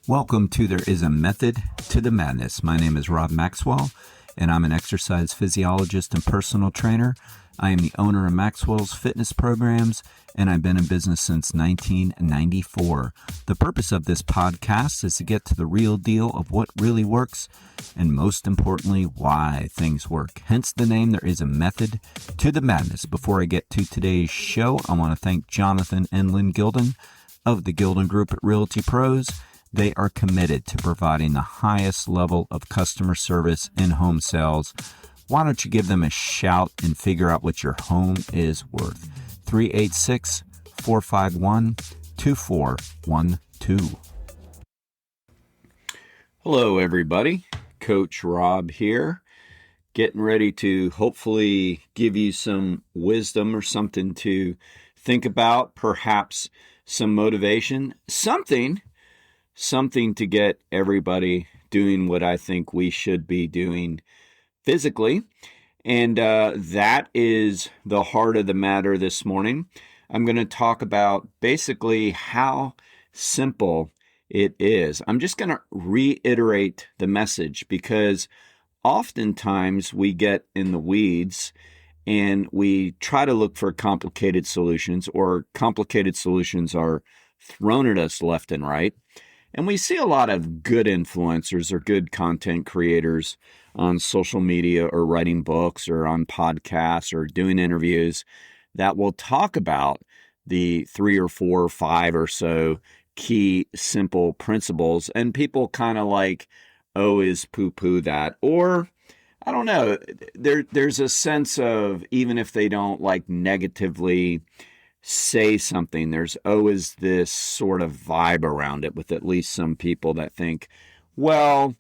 Welcome to There Is a Method to the Madness. My name is Rob Maxwell, and I'm an exercise physiologist and personal trainer. I am the owner of Maxwell's fitness programs, and I've been in business since 1994. The purpose of this podcast is to get to the real deal of what really works, and most importantly, why things work. Hence the name, There Is a Method to the Madness. Before I get to today's show, I want to thank Jonathan and Lynn Gilden of the Gilden Group at Realty Pros. They are committed to providing the highest level of customer service in home sales. Why don't you give them a shout and figure out what your home is worth? 386-451-2412. Hello, everybody. Coach Rob here, getting ready to hopefully give you some wisdom or something to think about, perhaps some motivation, something to get everybody doing what I think we should be doing physically. And that is the heart of the matter this morning. I'm going to talk about basically how simple it is. I'm just going to reiterate the message because oftentimes we get in the weeds and we try to look for complicated solutions, or complicated solutions are thrown at us left and right. And we see a lot of good influencers or good content creators on social media or writing books or on podcasts or doing interviews that will talk about the 3 or 4 or 5 or so key simple principles. And people kind of like, is poo-poo that. Or, I don't know, there's a sense of, even if they don't like negatively say something, there's always this sort of vibe around it with at least some people that think, well,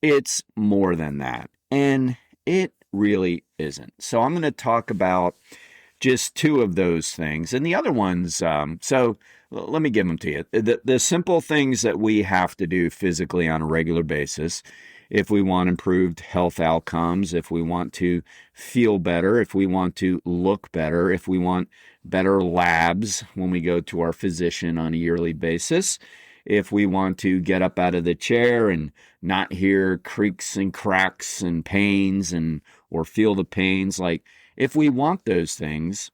it's more than that. And it really isn't. So I'm going to talk about just 2 of those things. And the other ones, so let me give them to you. The simple things that we have to do physically on a regular basis if we want improved health outcomes, if we want to feel better, if we want to look better, if we want better labs when we go to our physician on a yearly basis, if we want to get up out of the chair and not hear creaks and cracks and pains or feel the pains, like if we want those things,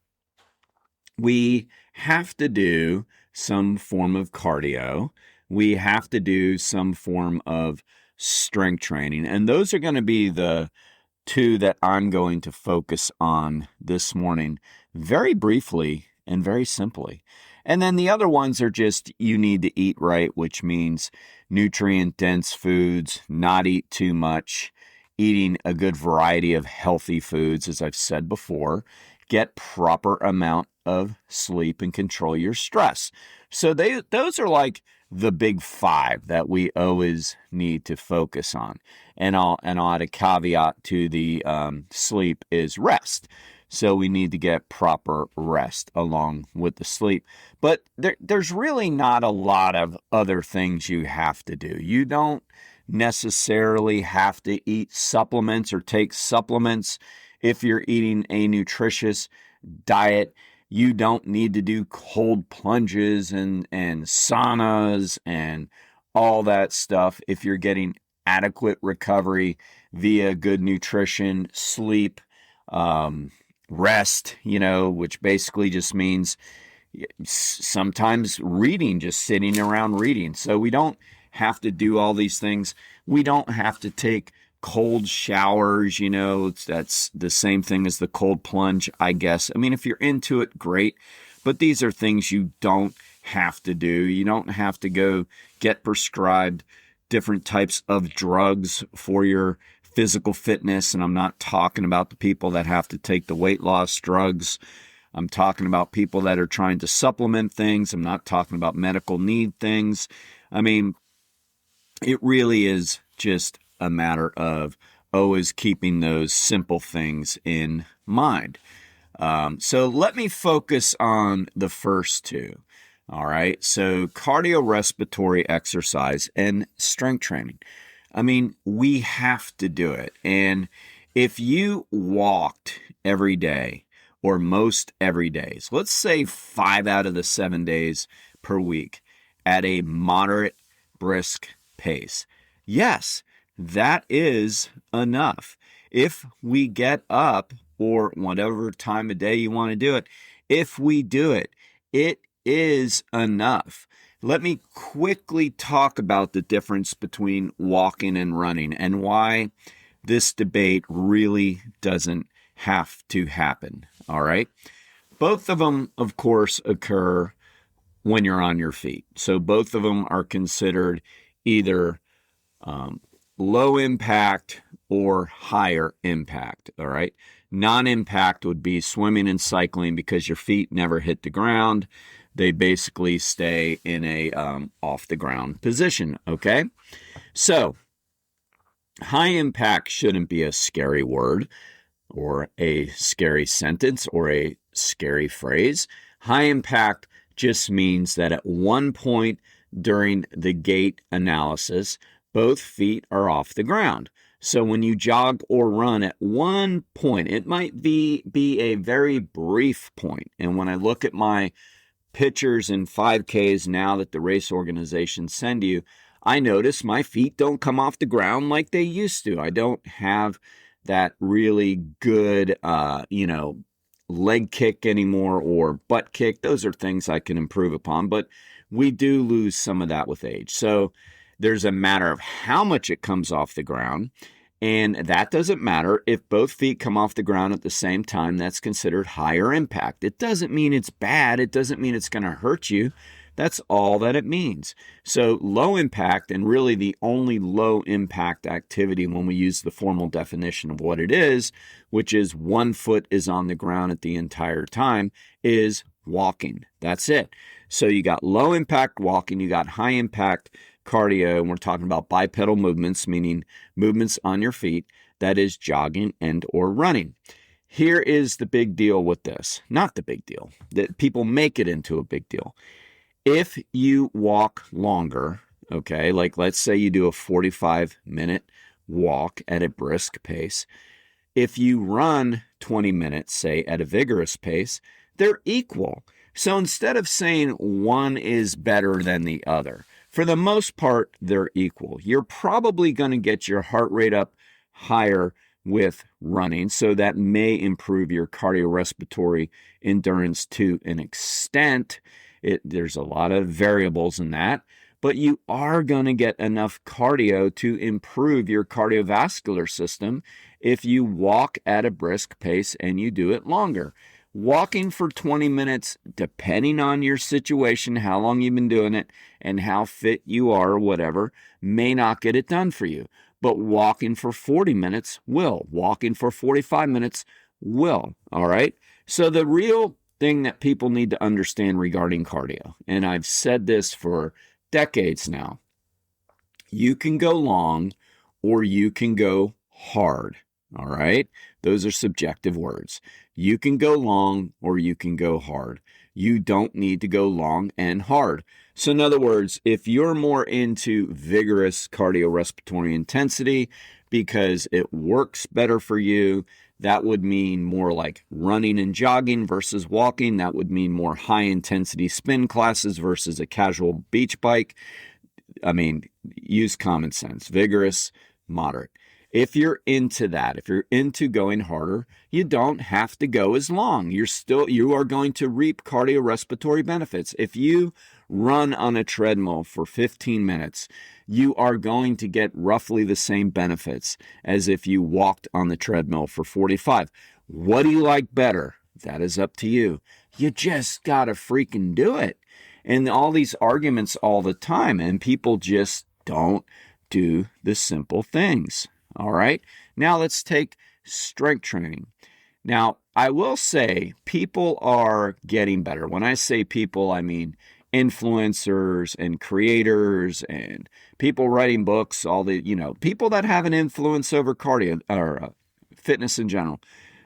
we have to do some form of cardio. We have to do some form of strength training. And those are going to be the 2 that I'm going to focus on this morning, very briefly and very simply. And then the other ones are just, you need to eat right, which means nutrient-dense foods, not eat too much, eating a good variety of healthy foods, as I've said before, get proper amount of sleep and control your stress. So those are like the big 5 that we always need to focus on. And I'll add a caveat to the sleep is rest. So we need to get proper rest along with the sleep. But there's really not a lot of other things you have to do. You don't necessarily have to eat supplements or take supplements if you're eating a nutritious diet. You don't need to do cold plunges and saunas and all that stuff if you're getting adequate recovery via good nutrition, sleep, rest, which basically just means sometimes reading, just sitting around reading. So we don't have to do all these things. We don't have to take cold showers, that's the same thing as the cold plunge, I guess. I mean, if you're into it, great. But these are things you don't have to do. You don't have to go get prescribed different types of drugs for your physical fitness. And I'm not talking about the people that have to take the weight loss drugs. I'm talking about people that are trying to supplement things. I'm not talking about medical need things. I mean, it really is just a matter of always keeping those simple things in mind. So let me focus on the first 2. All right. So cardiorespiratory exercise and strength training. I mean, we have to do it. And if you walked every day or most every days, let's say 5 out of the 7 days per week at a moderate, brisk pace. Yes, that is enough. If we get up, or whatever time of day you want to do it, if we do it, it is enough. Let me quickly talk about the difference between walking and running and why this debate really doesn't have to happen. All right. Both of them, of course, occur when you're on your feet. So both of them are considered either low impact or higher impact. All right. Non-impact would be swimming and cycling because your feet never hit the ground. They basically stay in a off the ground position. Okay. So high impact shouldn't be a scary word or a scary sentence or a scary phrase. High impact just means that at one point during the gait analysis, both feet are off the ground. So when you jog or run at one point, it might be a very brief point. And when I look at my pictures in 5Ks now that the race organizations send you, I notice my feet don't come off the ground like they used to. I don't have that really good, leg kick anymore or butt kick. Those are things I can improve upon, but we do lose some of that with age. So there's a matter of how much it comes off the ground. And that doesn't matter. If both feet come off the ground at the same time, that's considered higher impact. It doesn't mean it's bad. It doesn't mean it's going to hurt you. That's all that it means. So low impact, and really the only low impact activity when we use the formal definition of what it is, which is one foot is on the ground at the entire time, is walking. That's it. So you got low impact walking, you got high impact cardio, and we're talking about bipedal movements, meaning movements on your feet. That is jogging and or running. Here is the big deal with this. Not the big deal. That people make it into a big deal. If you walk longer, okay, like let's say you do a 45-minute walk at a brisk pace. If you run 20 minutes, say at a vigorous pace, they're equal. So instead of saying one is better than the other, for the most part, they're equal. You're probably going to get your heart rate up higher with running, so that may improve your cardiorespiratory endurance to an extent. There's a lot of variables in that, but you are going to get enough cardio to improve your cardiovascular system if you walk at a brisk pace and you do it longer. Walking for 20 minutes, depending on your situation, how long you've been doing it, and how fit you are or whatever, may not get it done for you. But walking for 40 minutes will. Walking for 45 minutes will. All right? So the real thing that people need to understand regarding cardio, and I've said this for decades now, you can go long or you can go hard. All right? Those are subjective words. You can go long or you can go hard. You don't need to go long and hard. So in other words, if you're more into vigorous cardiorespiratory intensity because it works better for you, that would mean more like running and jogging versus walking. That would mean more high intensity spin classes versus a casual beach bike. I mean, use common sense, vigorous, moderate. If you're into that, if you're into going harder, you don't have to go as long. You are going to reap cardiorespiratory benefits. If you run on a treadmill for 15 minutes, you are going to get roughly the same benefits as if you walked on the treadmill for 45. What do you like better? That is up to you. You just got to freaking do it. And all these arguments all the time, and people just don't do the simple things. All right. Now let's take strength training. Now, I will say people are getting better. When I say people, I mean influencers and creators and people writing books, all the, people that have an influence over cardio or fitness in general.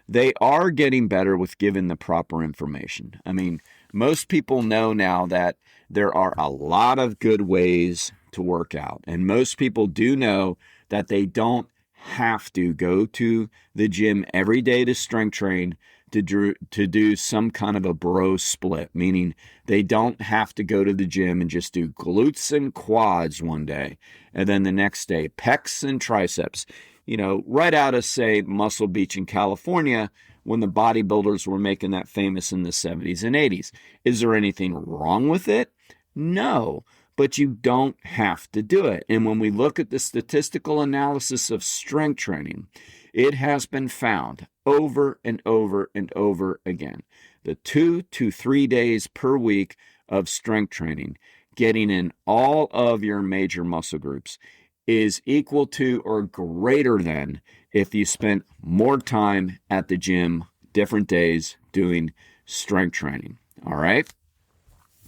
They are getting better with giving the proper information. I mean, most people know now that there are a lot of good ways to work out. And most people do know that they don't have to go to the gym every day to strength train to do some kind of a bro split, meaning they don't have to go to the gym and just do glutes and quads one day, and then the next day pecs and triceps. Right out of, say, Muscle Beach in California, when the bodybuilders were making that famous in the 70s and 80s. Is there anything wrong with it? No, but you don't have to do it. And when we look at the statistical analysis of strength training, it has been found over and over and over again. The 2 to 3 days per week of strength training, getting in all of your major muscle groups, is equal to or greater than if you spent more time at the gym different days doing strength training. All right?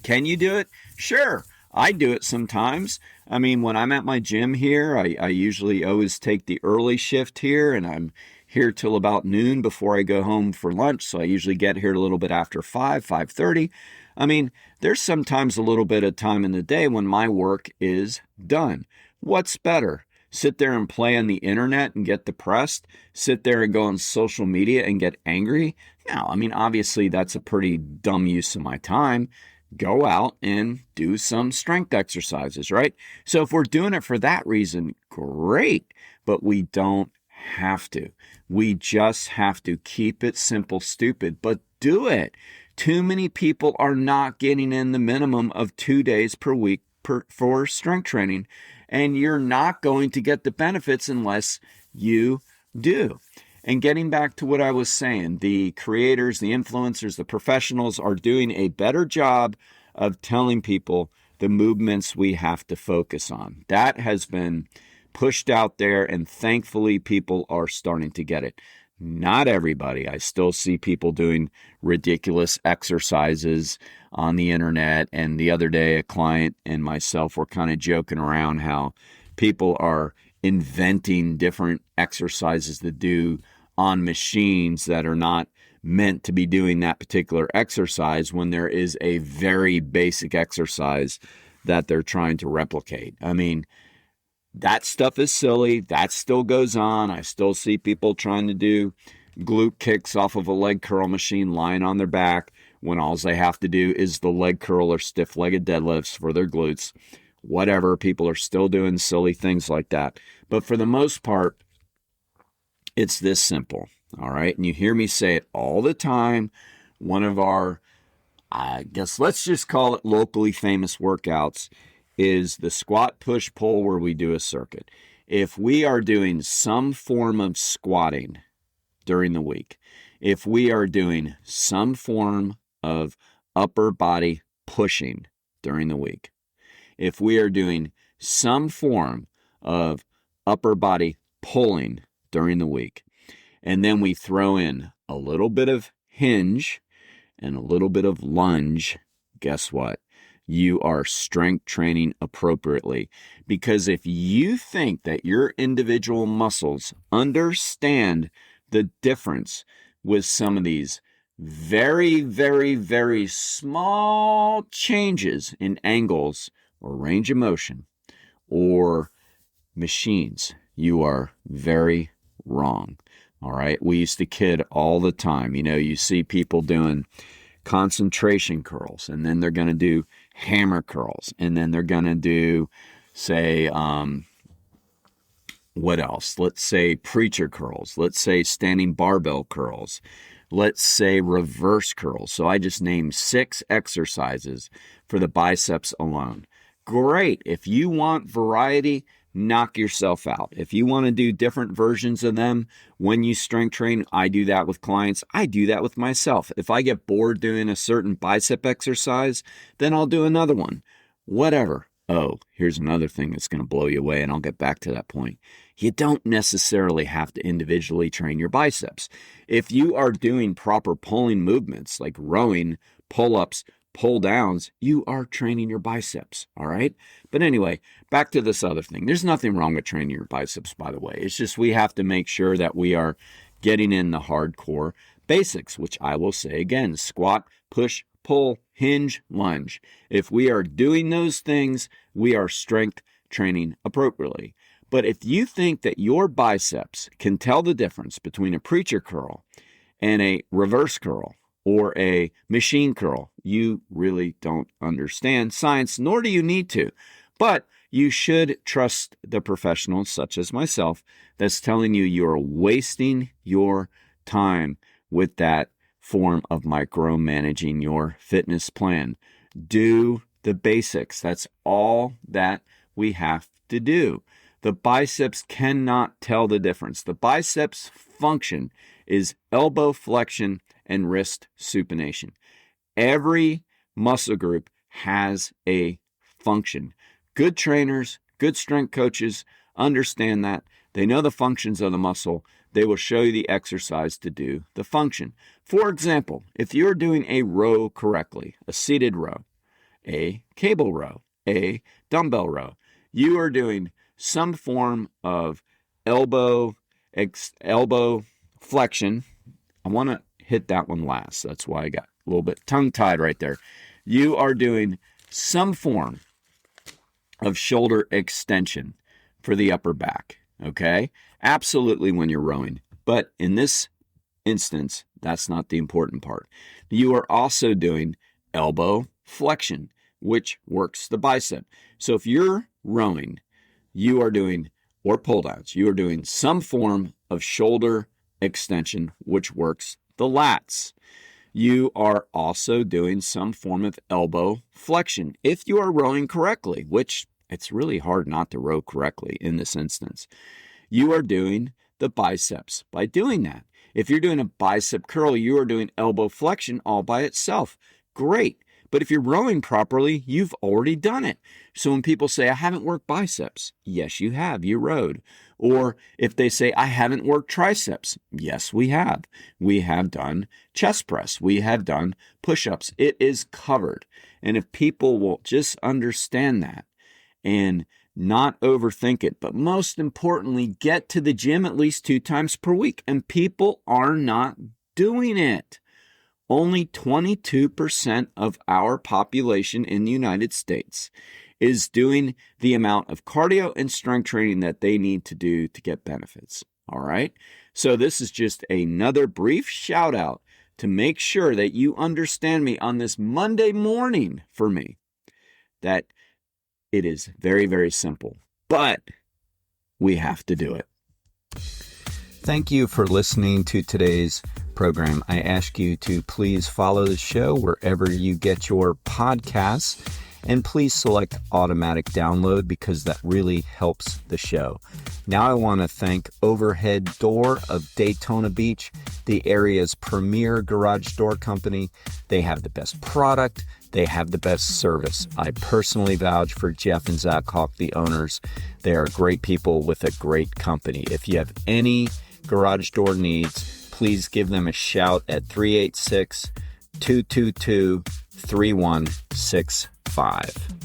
Can you do it? Sure. I do it sometimes. I mean, when I'm at my gym here, I usually always take the early shift here, and I'm here till about noon before I go home for lunch. So I usually get here a little bit after 5:30. I mean, there's sometimes a little bit of time in the day when my work is done. What's better? Sit there and play on the internet and get depressed? Sit there and go on social media and get angry? No, I mean, obviously that's a pretty dumb use of my time. Go out and do some strength exercises, right? So if we're doing it for that reason, great, but we don't have to. We just have to keep it simple, stupid, but do it. Too many people are not getting in the minimum of 2 days per week for strength training, and you're not going to get the benefits unless you do. And getting back to what I was saying, the creators, the influencers, the professionals are doing a better job of telling people the movements we have to focus on. That has been pushed out there, and thankfully people are starting to get it. Not everybody. I still see people doing ridiculous exercises on the internet. And the other day, a client and myself were kind of joking around how people are inventing different exercises to do on machines that are not meant to be doing that particular exercise when there is a very basic exercise that they're trying to replicate. I mean, that stuff is silly. That still goes on. I still see people trying to do glute kicks off of a leg curl machine lying on their back when all they have to do is the leg curl or stiff-legged deadlifts for their glutes. Whatever, people are still doing silly things like that. But for the most part, it's this simple, all right? And you hear me say it all the time. One of our, I guess let's just call it locally famous workouts is the squat, push, pull, where we do a circuit. If we are doing some form of squatting during the week, if we are doing some form of upper body pushing during the week, if we are doing some form of upper body pulling during the week, and then we throw in a little bit of hinge and a little bit of lunge, guess what? You are strength training appropriately. Because if you think that your individual muscles understand the difference with some of these very, very, very small changes in angles or range of motion or machines, you are very wrong. All right. We used to kid all the time. You see people doing concentration curls, and then they're going to do hammer curls, and then they're going to do, say, what else? Let's say preacher curls. Let's say standing barbell curls. Let's say reverse curls. So I just named 6 exercises for the biceps alone. Great. If you want variety, knock yourself out. If you want to do different versions of them when you strength train, I do that with clients. I do that with myself. If I get bored doing a certain bicep exercise, then I'll do another one. Whatever. Oh, here's another thing that's going to blow you away, and I'll get back to that point. You don't necessarily have to individually train your biceps. If you are doing proper pulling movements like rowing, pull-ups, pull downs, you are training your biceps, all right? But anyway, back to this other thing. There's nothing wrong with training your biceps, by the way. It's just we have to make sure that we are getting in the hardcore basics, which I will say again, squat, push, pull, hinge, lunge. If we are doing those things, we are strength training appropriately. But if you think that your biceps can tell the difference between a preacher curl and a reverse curl or a machine curl. You really don't understand science, nor do you need to. But you should trust the professionals, such as myself, that's telling you you're wasting your time with that form of micromanaging your fitness plan. Do the basics. That's all that we have to do. The biceps cannot tell the difference. The biceps function is elbow flexion and wrist supination. Every muscle group has a function. Good trainers, good strength coaches understand that. They know the functions of the muscle. They will show you the exercise to do the function. For example, if you're doing a row correctly, a seated row, a cable row, a dumbbell row, you are doing some form of elbow flexion. I want to hit that one last. That's why I got a little bit tongue-tied right there. You are doing some form of shoulder extension for the upper back, okay? Absolutely when you're rowing. But in this instance, that's not the important part. You are also doing elbow flexion, which works the bicep. So if you're rowing, you are doing, or pull downs, you are doing some form of shoulder extension, which works the lats. You are also doing some form of elbow flexion if you are rowing correctly, which it's really hard not to row correctly in this instance. You are doing the biceps by doing that. If you're doing a bicep curl, you are doing elbow flexion all by itself. Great. But if you're rowing properly, you've already done it. So when people say, I haven't worked biceps, yes, you have. You rowed. Or if they say, I haven't worked triceps, yes, we have. We have done chest press. We have done push-ups. It is covered. And if people will just understand that and not overthink it, but most importantly, get to the gym at least 2 times per week. And people are not doing it. Only 22% of our population in the United States is doing the amount of cardio and strength training that they need to do to get benefits. All right. So this is just another brief shout out to make sure that you understand me on this Monday morning for me, that it is very, very simple, but we have to do it. Thank you for listening to today's program. I ask you to please follow the show wherever you get your podcasts, and please select automatic download because that really helps the show. Now I want to thank Overhead Door of Daytona Beach, the area's premier garage door company. They have the best product. They have the best service. I personally vouch for Jeff and Zach Hawk, the owners. They are great people with a great company. If you have any garage door needs, please give them a shout at 386-222-3165.